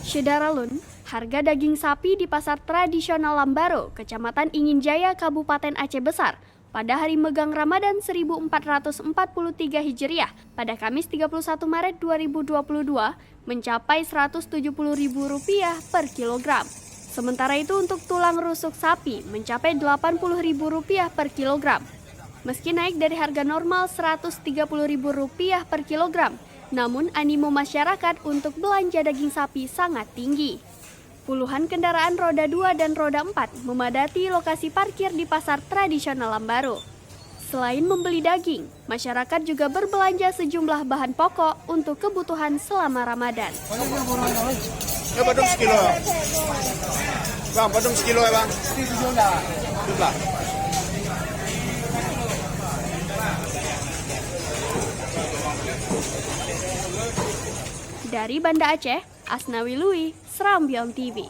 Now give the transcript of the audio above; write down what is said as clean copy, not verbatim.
Syederalun, harga daging sapi di pasar tradisional Lambaro, Kecamatan Inginjaya, Kabupaten Aceh Besar, pada hari Megang Ramadan 1443 Hijriah pada Kamis 31 Maret 2022 mencapai Rp170.000 per kilogram. Sementara itu untuk tulang rusuk sapi mencapai Rp80.000 per kilogram. Meski naik dari harga normal Rp130.000 per kilogram, namun animo masyarakat untuk belanja daging sapi sangat tinggi. Puluhan kendaraan roda 2 dan roda 4 memadati lokasi parkir di pasar tradisional Lambaro. Selain membeli daging, masyarakat juga berbelanja sejumlah bahan pokok untuk kebutuhan selama Ramadan. Ya, padung sekilo. Bang, padung sekilo ya, Bang. Jumlah. Dari Banda Aceh, Asnawi Lui, Serambiong TV.